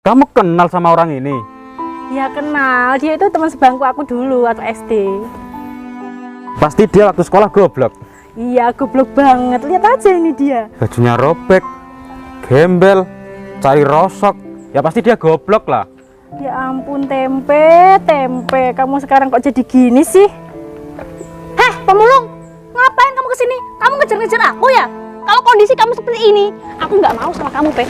Kamu kenal sama orang ini? Ya kenal, dia itu teman sebangku aku dulu waktu SD. Pasti dia waktu sekolah goblok. Iya, goblok banget. Lihat aja ini dia. Bajunya robek, gembel, cari rosok. Ya pasti dia goblok lah. Ya ampun, tempe. Kamu sekarang kok jadi gini sih? Heh, pemulung, ngapain kamu kesini? Kamu ngejar-ngejar aku ya? Kalau kondisi kamu seperti ini, aku nggak mau sama kamu, Pe.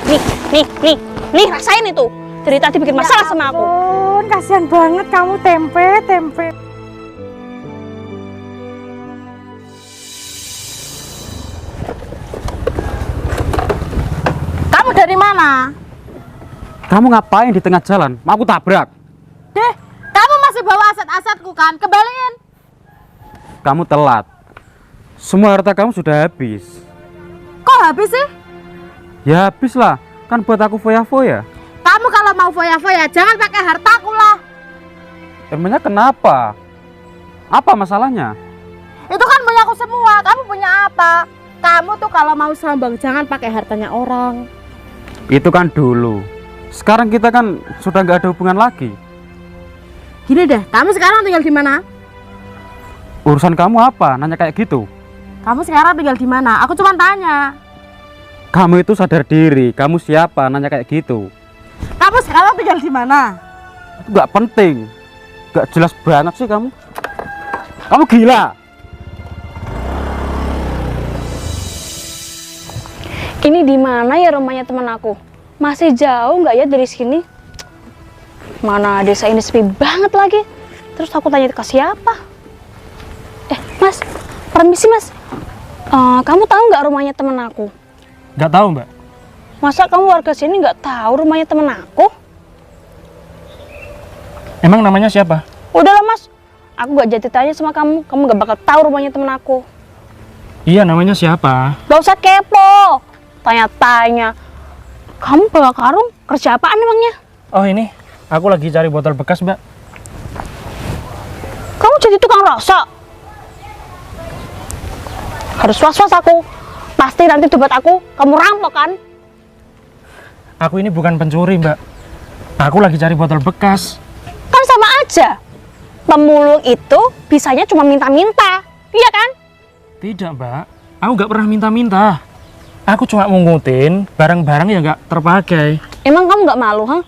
Nih, rasain itu. Dari tadi bikin masalah sama aku. Ampun, kasihan banget kamu, tempe. Kamu dari mana? Kamu ngapain di tengah jalan? Mau aku tabrak. Deh, kamu masih bawa aset-asetku kan? Kembaliin. Kamu telat. Semua harta kamu sudah habis. Kok habis sih? Ya habis lah. Kan buat aku foya-foya. Kamu kalau mau foya-foya, jangan pakai hartaku lah. Emangnya kenapa? Apa masalahnya? Itu kan punya aku semua. Kamu punya apa? Kamu tuh kalau mau sombong, jangan pakai hartanya orang. Itu kan dulu. Sekarang kita kan sudah nggak ada hubungan lagi. Gini deh, kamu sekarang tinggal di mana? Urusan kamu apa? Nanya kayak gitu. Kamu sekarang tinggal di mana? Aku cuma tanya. Kamu itu sadar diri. Kamu siapa? Nanya kayak gitu. Kamu sekarang tinggal di mana? Itu nggak penting. Nggak jelas banget sih kamu. Kamu gila. Ini di mana ya rumahnya teman aku? Masih jauh nggak ya dari sini? Mana desa ini sepi banget lagi. Terus aku tanya ke siapa? Mas, permisi mas. Kamu tahu nggak rumahnya teman aku? Nggak tahu mbak. Masa kamu warga sini nggak tahu rumahnya teman aku? Emang namanya siapa? Udahlah mas, aku nggak jadi tanya sama kamu. Kamu nggak bakal tahu rumahnya teman aku. Iya, namanya siapa? Gak usah kepo, tanya-tanya. Kamu bawa karung, kerja apaan emangnya? Oh ini, aku lagi cari botol bekas mbak. Kamu jadi tukang rosok? Harus was-was aku. Pasti nanti dompet aku, kamu rampok kan? Aku ini bukan pencuri mbak. Aku lagi cari botol bekas. Kan sama aja. Pemulung itu bisanya cuma minta-minta, iya kan? Tidak mbak, aku nggak pernah minta-minta. Aku cuma mungutin barang-barang yang nggak terpakai. Emang kamu nggak malu, ha?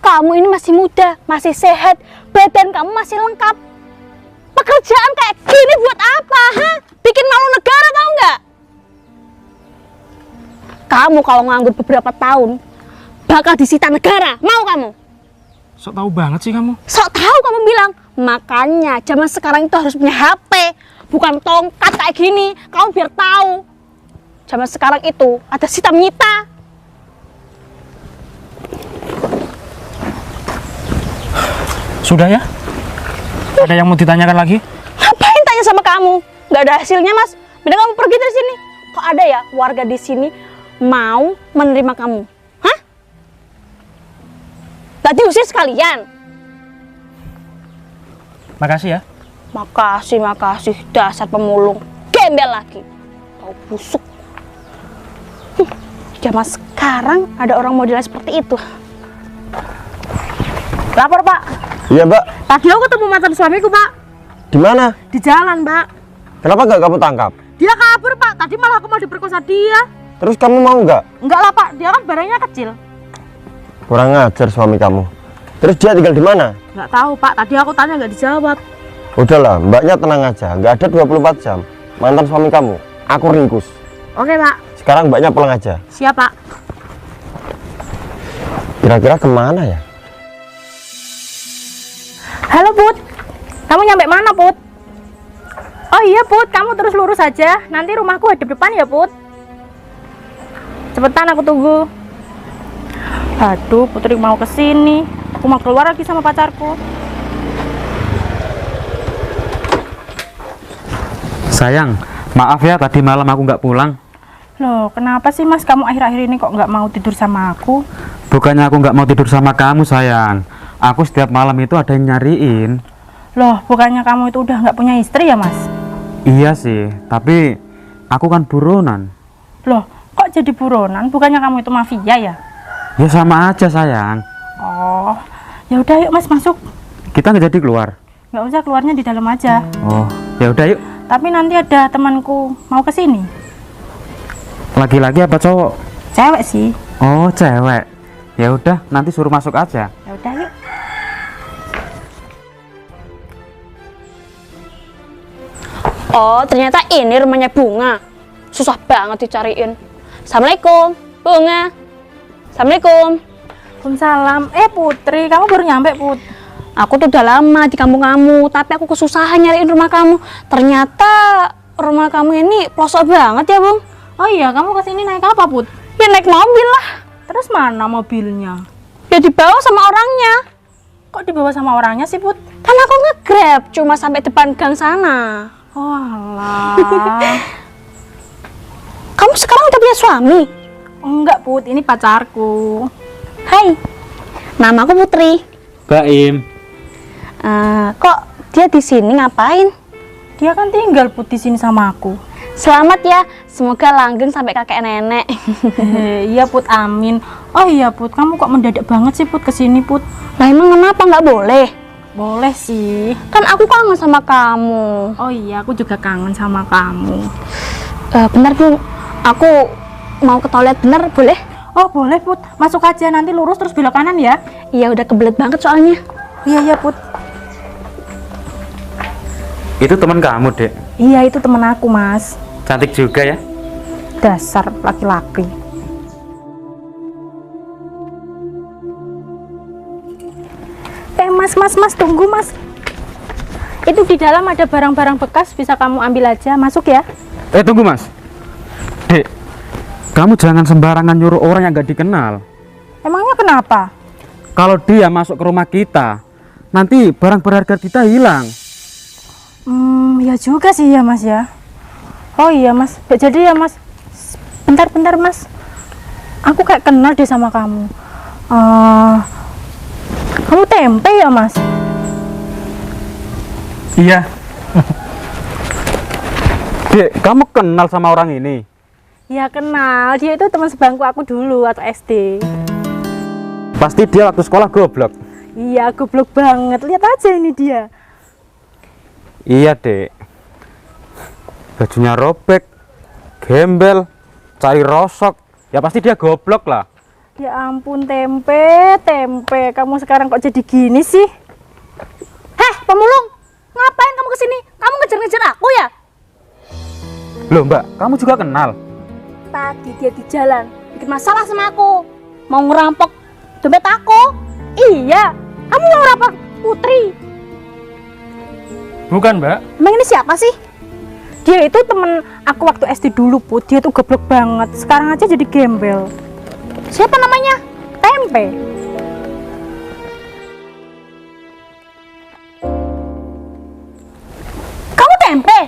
Kamu ini masih muda, masih sehat, badan kamu masih lengkap. Pekerjaan kayak gini buat apa, ha? Bikin malu negara, tahu nggak? Kamu kalau nganggur beberapa tahun, bakal disita negara. Mau kamu? Sok tahu banget sih kamu. Sok tahu kamu bilang. Makanya zaman sekarang itu harus punya HP, bukan tongkat kayak gini. Kamu biar tahu. Zaman sekarang itu ada sita menyita. Sudah ya? Ada yang mau ditanyakan lagi? Ngapain tanya sama kamu? Gak ada hasilnya mas. Mending kamu pergi dari sini. Kok ada ya warga di sini mau menerima kamu? Hah? Gak diusir sekalian? Makasih ya. Makasih. Dasar pemulung. Gembel lagi. Tahu busuk. Zaman sekarang ada orang modelnya seperti itu. Lapor pak. Iya mbak. Tadi aku ketemu mantan suamiku pak. Di mana? Di jalan mbak. Kenapa nggak kamu tangkap? Dia kabur pak. Tadi malah aku mau diperkosa dia. Terus kamu mau nggak? Enggak lah pak. Dia kan barangnya kecil. Kurang ajar suami kamu. Terus dia tinggal di mana? Nggak tahu pak. Tadi aku tanya nggak dijawab. Udahlah, mbaknya tenang aja. Nggak ada 24 jam. Mantan suami kamu, aku ringkus. Oke pak. Sekarang mbaknya pulang aja. Siap pak. Kira-kira kemana ya? Halo Put, kamu nyampe mana Put? Oh iya Put, kamu terus lurus aja. Nanti rumahku hadap depan ya Put. Cepetan aku tunggu. Aduh, Putri mau kesini. Aku mau keluar lagi sama pacarku. Sayang, maaf ya tadi malam aku nggak pulang. Loh, kenapa sih Mas kamu akhir-akhir ini kok nggak mau tidur sama aku? Bukannya aku nggak mau tidur sama kamu sayang. Aku setiap malam itu ada yang nyariin. Loh, bukannya kamu itu udah nggak punya istri ya Mas? Iya sih, tapi aku kan buronan. Loh, kok jadi buronan? Bukannya kamu itu mafia ya? Ya sama aja sayang. Oh, ya udah yuk Mas masuk. Kita nggak jadi keluar. Nggak usah, keluarnya di dalam aja. Oh, ya udah yuk. Tapi nanti ada temanku mau ke sini. Laki-laki apa cowok? Cewek sih. Oh, cewek. Ya udah, nanti suruh masuk aja. Ya udah yuk. Oh, ternyata ini rumahnya Bunga. Susah banget dicariin. Assalamualaikum, Bunga. Assalamualaikum. Waalaikumsalam. Putri, kamu baru nyampe Put. Aku tuh udah lama di kampung kamu, tapi aku kesusahan nyariin rumah kamu. Ternyata rumah kamu ini pelosok banget ya, Bung. Oh iya, kamu kesini naik apa Put? Ya naik mobil lah. Terus mana mobilnya? Ya dibawa sama orangnya. Kok dibawa sama orangnya sih Put? Kan aku nge-grab cuma sampai depan gang sana. Oh alah. Kamu sekarang udah punya suami? Enggak Put, ini pacarku. Hai, namaku Putri. Baim. Kok dia di sini ngapain? Dia kan tinggal Put di sini sama aku. Selamat ya, semoga langgeng sampai kakek nenek. Iya Put, amin. Oh iya Put, kamu kok mendadak banget sih Put kesini Put? Lah emang kenapa nggak boleh? Boleh sih. Kan aku kangen sama kamu. Oh iya, aku juga kangen sama kamu. Bentar Bung, aku mau ke toilet, bener boleh? Oh boleh Put, masuk aja, nanti lurus terus belok kanan ya. Iya udah kebelet banget soalnya. Iya Put. Itu teman kamu, Dek. Iya itu temen aku Mas. Cantik juga ya. Dasar laki-laki. Mas, tunggu Mas. Itu di dalam ada barang-barang bekas, bisa kamu ambil aja, masuk ya. Tunggu Mas. Dek, kamu jangan sembarangan nyuruh orang yang gak dikenal. Emangnya kenapa? Kalau dia masuk ke rumah kita, nanti barang berharga kita hilang. Ya juga sih ya Mas ya. Oh iya Mas, ya jadi ya Mas. Bentar Mas. Aku kayak kenal deh sama kamu. Kamu tempe ya Mas? Iya. Dek, kamu kenal sama orang ini? Ya kenal, dia itu teman sebangku aku dulu waktu SD. Pasti dia waktu sekolah goblok. Iya, goblok banget. Lihat aja ini dia. Iya, Dek. Bajunya robek, gembel, cari rosok. Ya pasti dia goblok lah. Ya ampun tempe. Kamu sekarang kok jadi gini sih? Heh, pemulung, ngapain kamu kesini? Kamu ngejar-ngejar aku ya? Loh, Mbak, kamu juga kenal? Tadi dia di jalan, bikin masalah sama aku. Mau ngerampok dompet aku. Iya, kamu mau ngerampok Putri? Bukan, Mbak. Emang ini siapa sih? Dia itu temen aku waktu SD dulu Put. Dia tuh goblok banget. Sekarang aja jadi gembel. Siapa namanya? Tempe. Kamu tempe?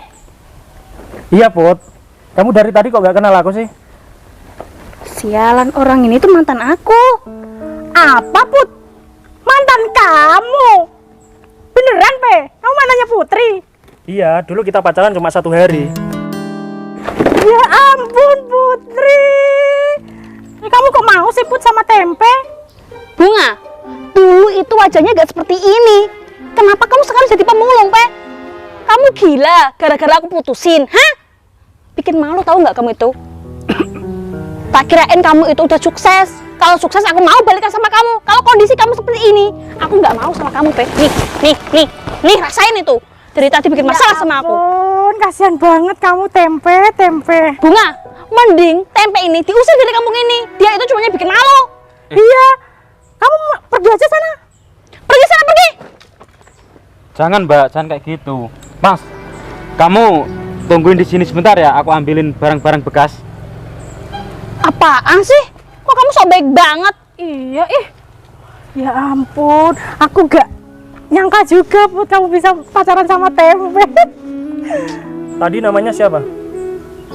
Iya, Put. Kamu dari tadi kok gak kenal aku sih? Sialan, orang ini tuh mantan aku. Apa Put? Mantan kamu? Beneran Pe? Kamu mantannya Putri? Iya, dulu kita pacaran cuma 1 hari. Ya ampun Putri. Kamu kok mau sih Put sama tempe? Bunga, dulu itu wajahnya gak seperti ini. Kenapa kamu sekarang jadi pemulung, Pe? Kamu gila gara-gara aku putusin, hah? Bikin malu tahu nggak kamu itu? Tak kirain kamu itu udah sukses. Kalau sukses aku mau balikan sama kamu. Kalau kondisi kamu seperti ini, aku nggak mau sama kamu, Pe. Nih, rasain itu. Dari tadi bikin masalah sama aku. Ampun, kasihan banget kamu tempe. Bunga, mending tempe ini diusir dari kampung ini. Dia itu cuma bikin malu. Iya, kamu pergi aja sana. Pergi sana, pergi. Jangan, Mbak, jangan kayak gitu. Mas, kamu tungguin di sini sebentar ya, aku ambilin barang-barang bekas. Apaan sih? Kok kamu so baik banget? Iya, ya ampun, aku gak nyangka juga Put kamu bisa pacaran sama tempe. Tadi namanya siapa?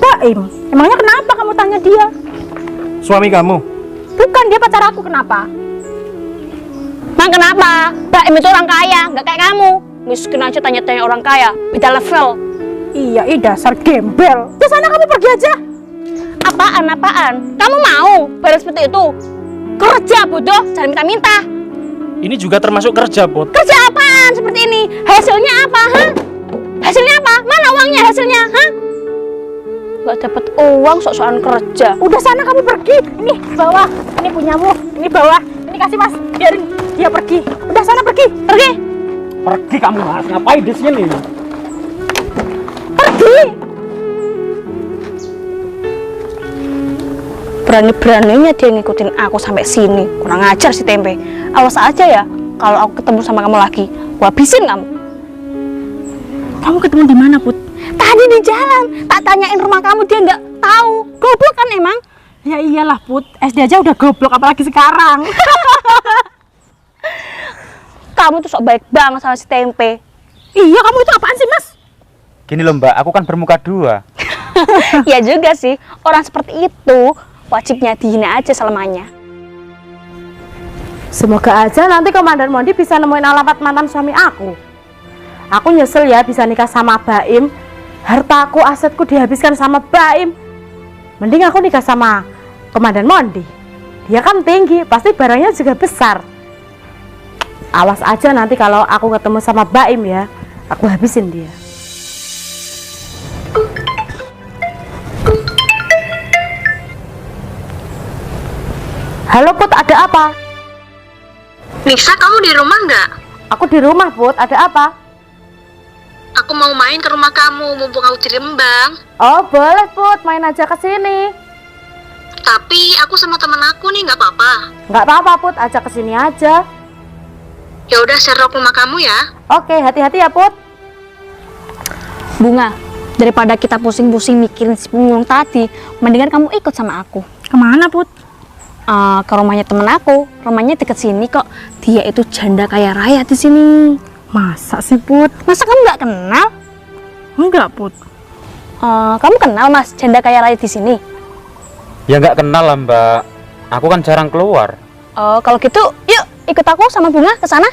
Baim, emangnya kenapa kamu tanya dia? Suami kamu? Bukan, dia pacar aku, kenapa? Mang kenapa? Baim itu orang kaya, nggak kayak kamu. Miskin aja tanya-tanya orang kaya, beda level. Iya, dasar gembel. Ya sana kamu pergi aja. Apaan? Kamu mau balas seperti itu? Kerja bodoh, jangan minta-minta. Ini juga termasuk kerja, Put. Kerja apaan seperti ini? Hasilnya apa, ha? Hasilnya apa? Mana uangnya hasilnya, ha? Gak dapat uang sok-sokan kerja. Udah sana kamu pergi. Ini bawah, ini punyamu. Ini bawah, ini kasih Mas. Biarin dia pergi. Udah sana pergi, pergi. Pergi kamu Mas, ngapain di sini? Pergi. Berani-beraninya dia ngikutin aku sampai sini. Kurang ajar si Tempe. Awas aja ya, kalau aku ketemu sama kamu lagi, gua habisin kamu. Kamu ketemu di mana, Put? Tadi di jalan, tak tanyain rumah kamu, dia nggak tahu. Goblok kan emang? Ya iyalah, Put. SD aja udah goblok, apalagi sekarang. Kamu tuh sok baik banget sama si Tempe. Iya, kamu itu apaan sih, Mas? Gini loh Mbak, aku kan bermuka dua. Ya juga sih, orang seperti itu wajibnya dihina aja selamanya. Semoga aja nanti Komandan Mondi bisa nemuin alamat mantan suami aku. Aku nyesel ya bisa nikah sama Baim. Hartaku, asetku dihabiskan sama Baim. Mending aku nikah sama Komandan Mondi. Dia kan tinggi, pasti barangnya juga besar. Awas aja nanti kalau aku ketemu sama Baim ya, aku habisin dia. Halo Put, ada apa? Nisa, kamu di rumah nggak? Aku di rumah Put, ada apa? Aku mau main ke rumah kamu, mumpung aku di Rembang. Oh boleh Put, main aja ke sini. Tapi aku sama teman aku nih, nggak apa-apa. Nggak apa-apa Put, ajak ke sini aja. Ya udah, serok rumah kamu ya. Oke, hati-hati ya Put. Bunga, daripada kita pusing-pusing mikirin si pemulung tadi, mendingan kamu ikut sama aku. Kemana Put? Ke rumahnya temen aku, rumahnya deket sini kok. Dia itu janda kaya raya di sini. Masa sih Put? Masa kamu nggak kenal? Enggak Put. Kamu kenal Mas janda kaya raya di sini? Ya nggak kenal lah Mbak, aku kan jarang keluar. Oh, kalau gitu, yuk ikut aku sama Bunga ke sana.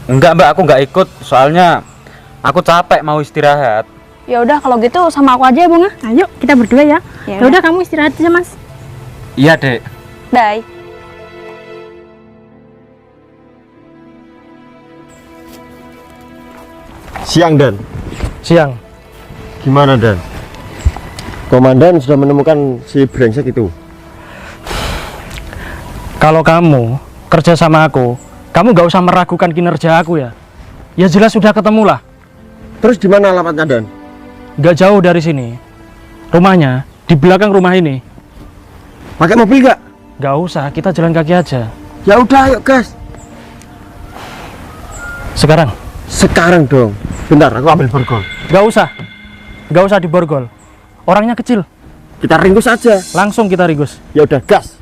Enggak Mbak, aku nggak ikut, soalnya aku capek mau istirahat. Ya udah kalau gitu sama aku aja ya Bunga. Ayo kita berdua ya. Ya Ya udah kamu istirahat aja Mas. Iya Dek. Bye. Siang Dan. Siang. Gimana Dan? Komandan sudah menemukan si brengsek itu. Kalau kamu kerja sama aku, kamu nggak usah meragukan kinerja aku ya. Ya jelas sudah ketemu lah. Terus di mana alamatnya Dan? Nggak jauh dari sini. Rumahnya di belakang rumah ini. Pakai mobil nggak? Nggak usah, kita jalan kaki aja. Ya udah, ayo gas. Sekarang. Sekarang dong. Bentar, aku ambil borgol. Nggak usah diborgol. Orangnya kecil. Kita ringkus aja. Langsung kita ringkus. Ya udah, gas.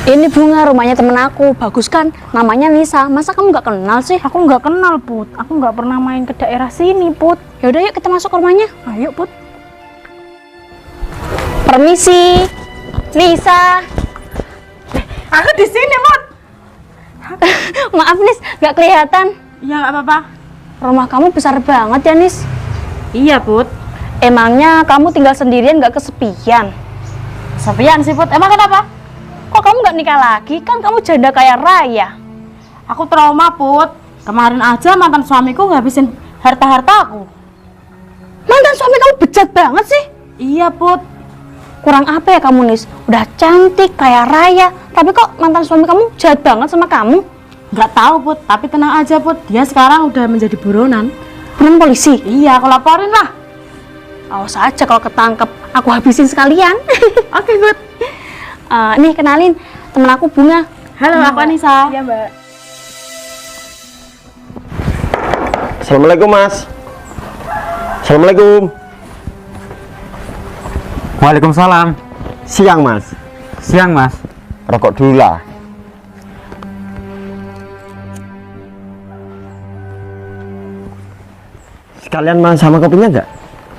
Ini Bunga, rumahnya temen aku. Bagus kan? Namanya Nisa. Masa kamu nggak kenal sih? Aku nggak kenal Put. Aku nggak pernah main ke daerah sini Put. Ya udah yuk kita masuk ke rumahnya. Ayo Put. Permisi, Nisa. Aku di sini Put. Maaf Nis, nggak kelihatan. Ya nggak apa-apa. Rumah kamu besar banget ya Nis. Iya Put. Emangnya kamu tinggal sendirian nggak kesepian? Sofian sih Put. Emang kenapa? Kok kamu nggak nikah lagi? Kan kamu janda kaya raya. Aku trauma Put. Kemarin aja mantan suamiku ngabisin harta-harta aku. Mantan suami kamu bejat banget sih. Iya Put. Kurang apa ya kamu Nis? Udah cantik, kaya raya, tapi kok mantan suami kamu jahat banget sama kamu? Nggak tahu Put. Tapi tenang aja Put. Dia sekarang udah menjadi buronan. Bukan polisi? Iya, aku laporin lah. Awas aja kalau ketangkep, aku habisin sekalian. Oke Put. Nih kenalin, temen aku Bunga. Halo, aku Anissa. Iya Mbak. Assalamualaikum Mas. Assalamualaikum. Waalaikumsalam. Siang Mas. Siang Mas. Rokok dulu lah. Sekalian Mas sama kopinya enggak?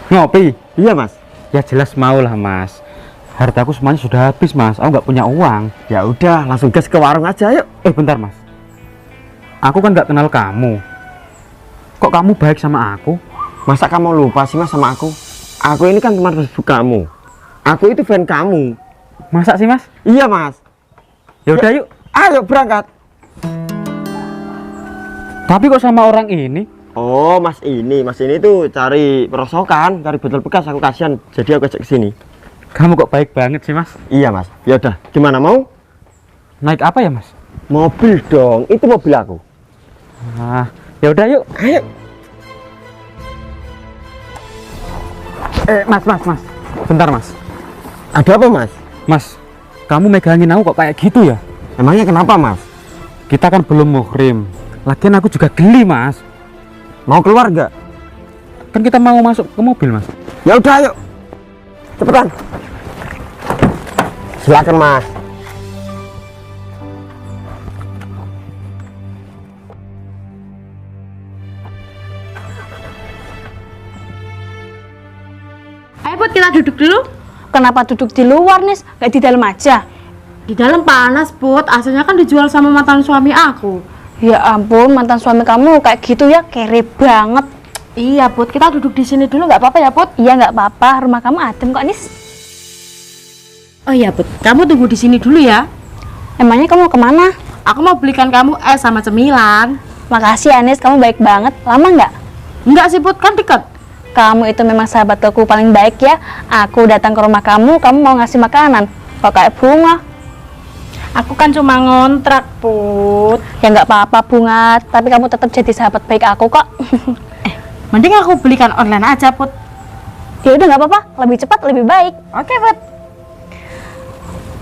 Ngopi? Iya Mas. Ya jelas mau lah Mas. Hartaku semuanya sudah habis Mas, aku nggak punya uang. Ya udah, langsung gas ke warung aja yuk. Bentar Mas. Aku kan nggak kenal kamu. Kok kamu baik sama aku? Masa kamu lupa sih Mas sama aku? Aku ini kan teman Facebook kamu. Aku itu fan kamu. Masa sih Mas? Iya Mas. Ya udah yuk. Ayo berangkat. Tapi kok sama orang ini? Oh, Mas ini tuh cari perosokan, cari botol bekas. Aku kasihan, jadi aku ajak ke sini. Kamu kok baik banget sih, Mas? Iya, Mas. Ya udah, gimana mau? Naik apa ya, Mas? Mobil dong, itu mobil aku. Nah, ya udah yuk. Ayo. Mas. Bentar, Mas. Ada apa, Mas? Mas, kamu megangin aku kok kayak gitu ya? Emangnya kenapa, Mas? Kita kan belum muhrim. Lagian aku juga geli, Mas. Mau keluar nggak? Kan kita mau masuk ke mobil, Mas. Ya udah, ayo. Cepetan. Silakan, Mas. Ayo Put, kita duduk dulu. Kenapa duduk di luar, Nis? Gak di dalam aja? Di dalam panas Put, aslinya kan dijual sama mantan suami aku. Ya ampun, mantan suami kamu kayak gitu ya, kere banget. Iya Put, kita duduk di sini dulu nggak apa-apa ya Put? Iya nggak apa-apa, rumah kamu adem kok, Nis. Oh iya Put, kamu tunggu di sini dulu ya. Emangnya kamu kemana? Aku mau belikan kamu es sama cemilan. Makasih ya, Nis, kamu baik banget. Lama nggak? Enggak sih Put, kan dekat. Kamu itu memang sahabatku paling baik ya. Aku datang ke rumah kamu mau ngasih makanan. Kok kayak bunga? Aku kan cuma ngontrak Put. Ya nggak apa-apa bunga, tapi kamu tetap jadi sahabat baik aku kok. Mending aku belikan online aja Put. Ya udah nggak apa-apa, lebih cepat lebih baik. Oke Put.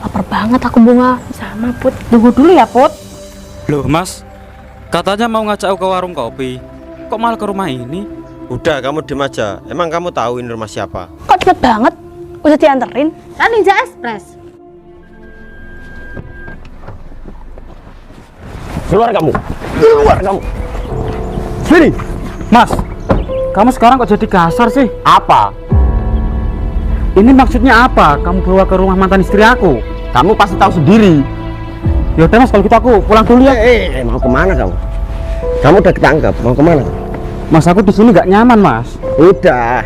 Lapar banget aku bunga. Sama Put, tunggu dulu ya Put. Loh, Mas. Katanya mau ngajak aku ke warung kopi. Kok malah ke rumah ini? Udah, kamu diem aja. Emang kamu tahu ini rumah siapa? Kok cepet banget? Udah dianterin? Kan Ninja Express. Keluar kamu. Keluar kamu. Sini. Mas, kamu sekarang kok jadi kasar sih? Apa? Ini maksudnya apa? Kamu bawa ke rumah mantan istri aku? Kamu pasti tahu sendiri. Ya udah Mas, kalau gitu aku pulang dulu ya. Mau kemana kamu? Kamu udah ketangkap. Mau kemana? Mas, aku di sini nggak nyaman, Mas. Udah.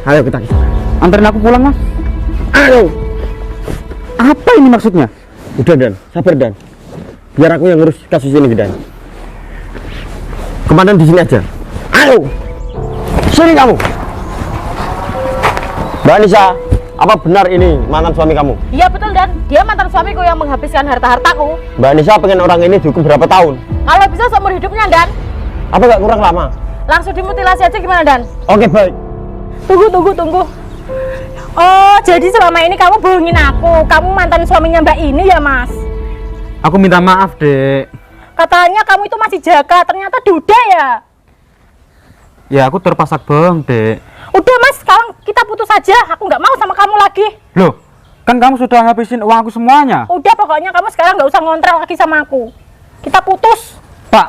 Ayo kita ke sana. Anterin aku pulang, Mas. Ayo. Apa ini maksudnya? Udah Dan, sabar Dan. Biar aku yang ngurus kasus ini Dan. Komandan di sini aja. Ayo. Sini kamu. Mbak Anissa, apa benar ini mantan suami kamu? Iya betul Dan, dia mantan suamiku yang menghabiskan harta-hartaku. Mbak Anissa pengen orang ini dihukum berapa tahun? Kalau bisa seumur hidupnya Dan. Apa nggak kurang lama? Langsung dimutilasi aja gimana Dan? Oke baik. Tunggu. Oh, jadi selama ini kamu bohongin aku. Kamu mantan suaminya Mbak ini ya, Mas? Aku minta maaf, Dek. Katanya kamu itu masih jaga, ternyata duda ya? Ya, aku terpaksa bohong, Dek. Udah Mas, sekarang kita putus aja. Aku nggak mau sama kamu lagi. Loh, kan kamu sudah habisin uang aku semuanya. Udah, pokoknya kamu sekarang nggak usah ngontrak lagi sama aku. Kita putus. Pak,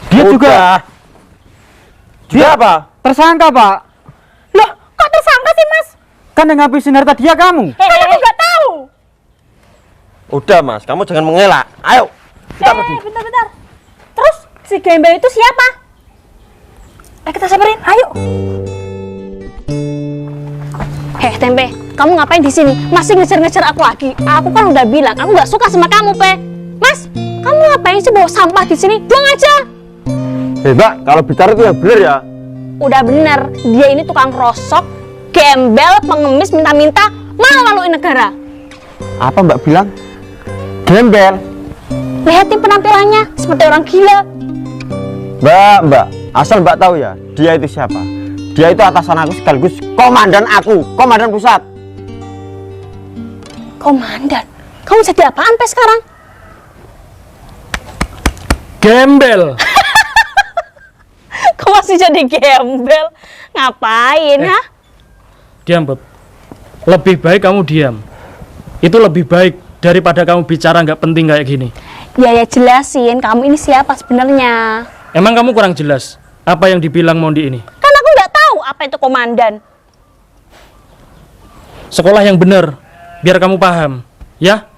dia juga Dia apa? tersangka, Pak. Loh, kok tersangka sih Mas? Kan yang ngabisin harta dia kamu. Kan aku nggak tahu. Udah Mas, kamu jangan mengelak. Ayo. Kita pergi. Bentar. Terus si gembel itu siapa? Kita samperin, ayo. Tempe, kamu ngapain di sini? Masih ngejar-ngejar aku lagi? Aku kan udah bilang, aku nggak suka sama kamu, Pe. Mas, kamu ngapain sih bawa sampah di sini? Buang aja. Mbak, kalau bicara itu yang benar ya. Udah bener, dia ini tukang rosok, gembel, pengemis, minta-minta, malu-maluin negara. Apa Mbak bilang? Gembel. Lihatin penampilannya, seperti orang gila. Mbak, asal Mbak tahu ya, dia itu siapa? Dia itu atasan aku sekaligus komandan aku, komandan pusat. Komandan, kamu jadi apaan, Pe, sekarang? Gembel. Kamu masih jadi gembel? Ngapain, ha? Diam, Bob. Lebih baik kamu diam. Itu lebih baik daripada kamu bicara nggak penting kayak gini. Ya jelasin, kamu ini siapa sebenarnya? Emang kamu kurang jelas apa yang dibilang Mondi ini? Kan aku nggak tahu apa itu komandan. Sekolah yang benar, biar kamu paham, ya?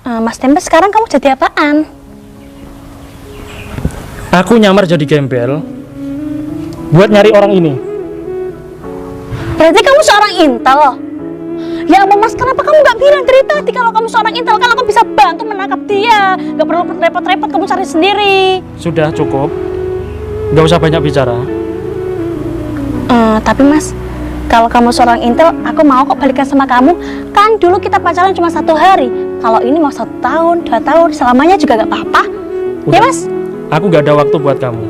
Mas Tempe, sekarang kamu jadi apaan? Aku nyamar jadi gembel buat nyari orang ini. Berarti kamu seorang intel. Ya ampun Mas, kenapa kamu nggak bilang dari tadi kalau kamu seorang intel? Kan aku bisa bantu menangkap dia. Nggak perlu repot-repot kamu cari sendiri. Sudah cukup. Nggak usah banyak bicara. Tapi Mas, kalau kamu seorang intel, aku mau kok balikan sama kamu. Kan dulu kita pacaran cuma 1 hari. Kalau ini mau 1 tahun, 2 tahun, selamanya juga nggak apa-apa. Ya Mas? Aku nggak ada waktu buat kamu.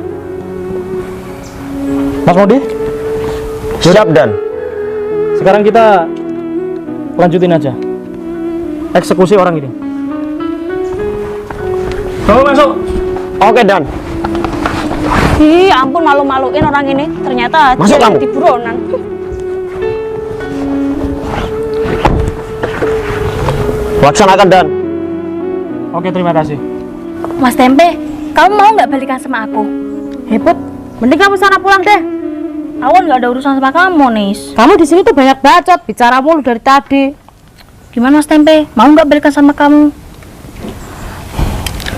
Mas Modi, Siap Dan. Sekarang kita lanjutin aja. Eksekusi orang ini. Kamu masuk. Oke Dan. Ih, ampun malu-maluin orang ini. Ternyata Masuk dia kamu. di buronan. Laksanakan Dan. Oke, terima kasih. Mas Tempe, kamu mau nggak balikan sama aku? Heput, mending kamu sana pulang deh. Aku kan nggak ada urusan sama kamu, Nis. Kamu di sini tuh banyak bacot, bicara mulu dari tadi. Gimana Mas Tempe? Mau nggak balikan sama kamu?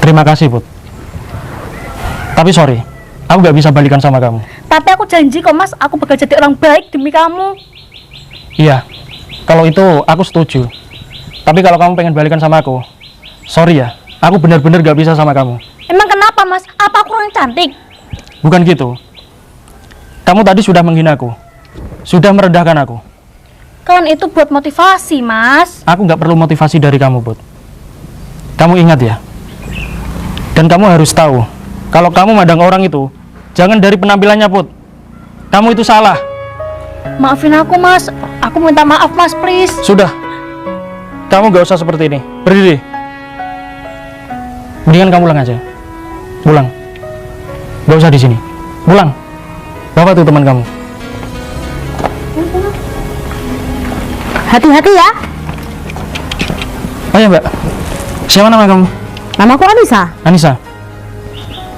Terima kasih, Put. Tapi sorry, aku nggak bisa balikan sama kamu. Tapi aku janji kok Mas, aku bakal jadi orang baik demi kamu. Iya, kalau itu aku setuju. Tapi kalau kamu pengen balikan sama aku, sorry ya, aku benar-benar gak bisa sama kamu. Emang kenapa Mas? Apa aku orang cantik? Bukan gitu. Kamu tadi sudah menghina aku, sudah merendahkan aku. Kan itu buat motivasi Mas. Aku nggak perlu motivasi dari kamu, Put. Kamu ingat ya. Dan kamu harus tahu, kalau kamu mandang orang itu, jangan dari penampilannya, Put. Kamu itu salah. Maafin aku Mas. Aku minta maaf Mas, please. Sudah. Kamu nggak usah seperti ini. Berdiri. Mendingan kamu pulang aja. Pulang. Nggak usah di sini. Pulang. Bawa tuh teman kamu. Hati-hati ya. Oh ya Mbak. Siapa nama kamu? Namaku Anissa. Anissa.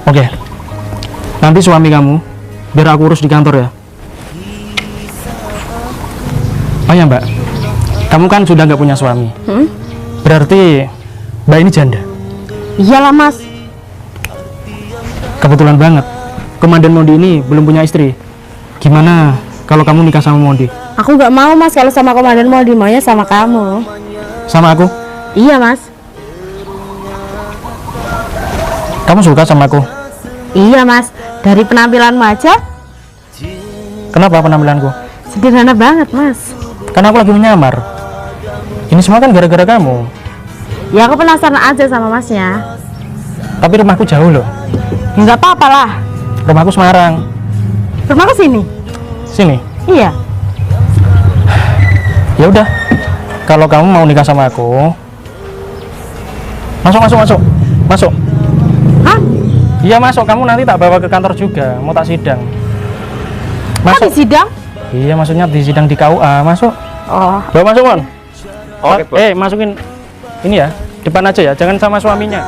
Oke. Nanti suami kamu biar aku urus di kantor ya. Oh ya Mbak. Kamu kan sudah nggak punya suami. Berarti Mbak ini janda. Iyalah Mas. Kebetulan banget. Komandan Mondi ini belum punya istri. Gimana kalau kamu nikah sama Mondi? Aku nggak mau Mas kalau sama komandan mau maunya sama kamu. Sama aku? Iya Mas. Kamu suka sama aku? Iya Mas. Dari penampilanmu aja Kenapa penampilanku? sederhana banget Mas. Karena aku lagi menyamar. Ini semua kan gara-gara kamu. Ya aku penasaran aja sama Masnya. Tapi rumahku jauh loh. Ya nggak apa-apa lah. Rumahku Semarang. Rumahku sini. Sini. Iya. Ya udah. Kalau kamu mau nikah sama aku, masuk. Masuk. Hah? Iya masuk. Kamu nanti tak bawa ke kantor juga. Mau tak sidang. Kok Masuk. di sidang? Iya maksudnya di sidang di KUA. Masuk. Oh. Bawa masuk Mon. Oke, Bos. Masukin ini ya. Depan aja ya. Jangan sama suaminya.